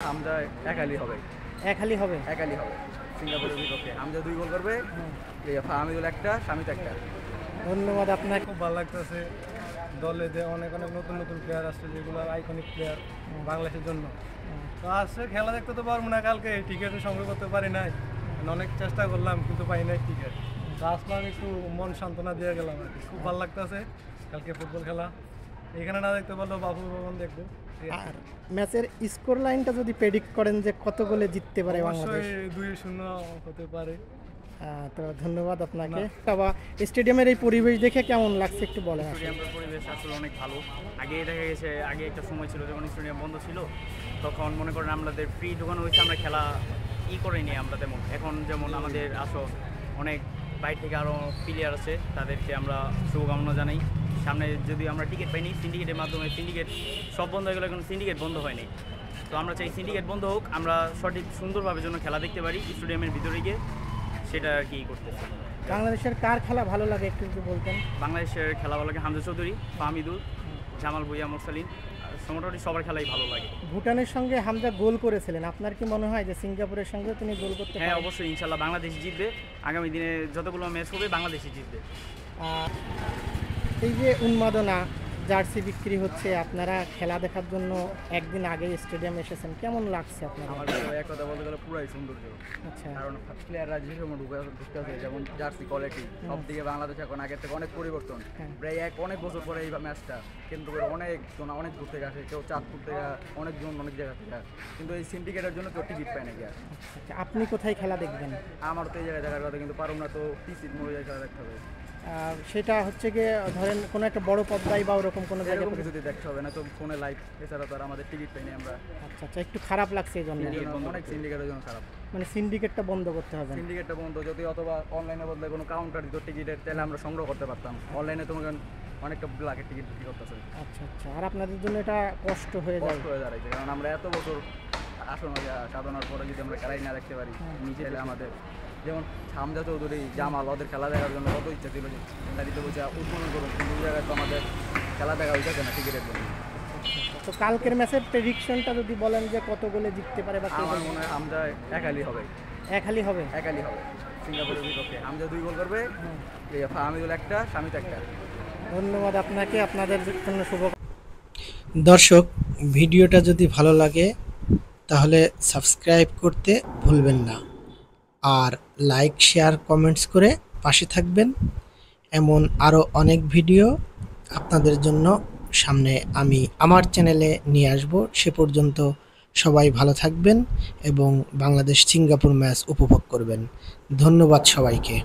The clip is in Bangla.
হামজা একালি হবে। একালি হবে। একালি হবে সিঙ্গাপুরের বিপক্ষে। হামজা 2 গোল করবে, ফাহামিদুল একটা, শামিত একটা। ধন্যবাদ আপনাকে। খুব ভালো লাগতেছে দলে যে অনেক অনেক নতুন নতুন প্লেয়ার আসছে, যেগুলো আইকনিক প্লেয়ার বাংলাদেশের জন্য। তো আসছে খেলা দেখতে তো পারবো না, কালকে টিকিটের সংগ্রহ করতে পারি নাই, অনেক চেষ্টা করলাম কিন্তু পাই নাই টিকিট। তো আসলাম একটু মন সান্ত্বনা দিয়ে গেলাম আর কি। খুব ভালো লাগতেছে কালকে ফুটবল খেলা। এখানে না দেখতে পারলেও বাবু ভবন দেখবো। আর ম্যাচের স্কোর লাইনটা যদি প্রেডিক্ট করেন যে কত গোলে জিততে পারে বাংলাদেশ? অবশ্যই 2-0 হতে পারে। তো ধন্যবাদ আপনাকে। বা স্টেডিয়ামের এই পরিবেশ দেখে কেমন লাগছে একটু বলেন। স্টেডিয়ামের পরিবেশ আসলে অনেক ভালো। আগে দেখা গেছে, আগে একটা সময় ছিল যখন স্টেডিয়াম বন্ধ ছিল, তখন মনে করেন আমাদের ফ্রি ঢোকানো হয়েছে, আমরা খেলা করিনি আমরা তেমন। এখন যেমন আমাদের অনেক বাইরে থেকে আরও প্লেয়ার আছে, তাদেরকে আমরা শুভকামনা জানাই। সামনে যদি আমরা টিকিট পাইনি, সিন্ডিকেটের মাধ্যমে সিন্ডিকেট সব বন্ধ হয়ে গেলো, এখন সিন্ডিকেট বন্ধ হয়নি। তো আমরা চাই সিন্ডিকেট বন্ধ হোক, আমরা সঠিক সুন্দরভাবে যেন খেলা দেখতে পারি স্টেডিয়ামের ভিতরে গিয়ে, সেটা আর কি করতেছে। বাংলাদেশের কার খেলা ভালো লাগে একটু যদি বলতেন? বাংলাদেশের খেলা ভালো লাগে হামজা চৌধুরী, ফাহামিদুল, জামাল ভুঁইয়া, মোরসালিন, মোটামুটি সবার খেলাই ভালো লাগে। ভুটানের সঙ্গে হামজা গোল করেছিলেন, আপনার কি মনে হয় যে সিঙ্গাপুরের সঙ্গে তিনি গোল করতে হ্যাঁ, পারেন? অবশ্যই ইনশাল্লাহ বাংলাদেশ জিতবে। আগামী দিনে যতগুলো ম্যাচ হবে বাংলাদেশই জিতবে। এই যে উন্মাদনা, জার্সি বিক্রি হচ্ছে, আপনারা খেলা দেখার জন্য একদিন আগে স্টেডিয়ামে এসেছেন, কেমন লাগছে আপনার? আমার কাছে এক কথা বলতে গেলে পুরাই সৌন্দর্য। আচ্ছা, কারণ প্লেয়াররা যে সময় ঢুকতেছে, যেমন জার্সি কোয়ালিটি সব দিকে বাংলাদেশ এখন আগের থেকে অনেক পরিবর্তন। প্রায় অনেক বছর পরে এই ম্যাচটা কিন্তু অনেক দূর থেকে আসে, কেউ চাঁদপুর থেকে, অনেকজন অনেক জায়গা থেকে। কিন্তু এই সিন্ডিকেটের জন্য কেউ টিকিট পায় নাকি আর। আচ্ছা, আপনি কোথায় খেলা দেখবেন? আমার তো এই জায়গায় দেখার কথা, কিন্তু পারব না, তো পিসির মনে যায় খেলা দেখতে হবে। সেটা হচ্ছে গিয়ে ধরেন কোনো একটা বড় পদ্মায় বা ওরকম কোনো জায়গায় এরকম কিছুতে দেখতে হবে না, তো ফোনে লাইভ, এছাড়া তো আর আমাদের টিকিট পাইনি আমরা। আচ্ছা আচ্ছা, একটু খারাপ লাগছে এই জন্য। অনেক সিন্ডিকেটের জন্য খারাপ। মানে সিন্ডিকেটটা বন্ধ করতে হবে। সিন্ডিকেটটা বন্ধ, যদি অথবা অনলাইনে বদলে কোনো কাউন্টার দিত টিকিটের, তাহলে আমরা সংগ্রহ করতে পারতাম। অনলাইনে তোমাকে অনেকটা ব্ল্যাকের টিকিট বিক্রি করতেছে। আচ্ছা আচ্ছা, আর আপনাদের জন্য এটা কষ্ট হয়ে যায়? কষ্ট হয়ে দাঁড়াইছে, কারণ আমরা এত বছর আসন সাধনার পরে যদি আমরা খেলাই না দেখতে পারি, নিচে এলে আমাদের যেমন হামজা চৌধুরী, জামাল, ওদের খেলা দেখার জন্য কত ইচ্ছা ছিল যে তারিতে বসে উদ্বোধন করুন, কিন্তু ওই জায়গায় তো আমাদের খেলা দেখা হইতেছে না টিকিটের জন্য। তো কালকের ম্যাচের প্রেডিকশনটা যদি বলেন যে কত গোলে জিততে পারে বা আমার মনে হয় হামজা একালি হবে। একালি হবে? একালি হবে সিঙ্গাপুরের বিপক্ষে। হামজা 2 গোল করবে, ফাহামিদুল একটা, শামিত একটা। ধন্যবাদ আপনাকে, আপনাদের জন্য শুভ। দর্শক, ভিডিওটা যদি ভালো লাগে তাহলে সাবস্ক্রাইব করতে ভুলবেন না, আর লাইক, শেয়ার, কমেন্টস করে পাশে থাকবেন। এমন আরও অনেক ভিডিও আপনাদের জন্য সামনে আমি আমার চ্যানেলে নিয়ে আসব। সে পর্যন্ত সবাই ভালো থাকবেন এবং বাংলাদেশ সিঙ্গাপুর ম্যাচ উপভোগ করবেন। ধন্যবাদ সবাইকে।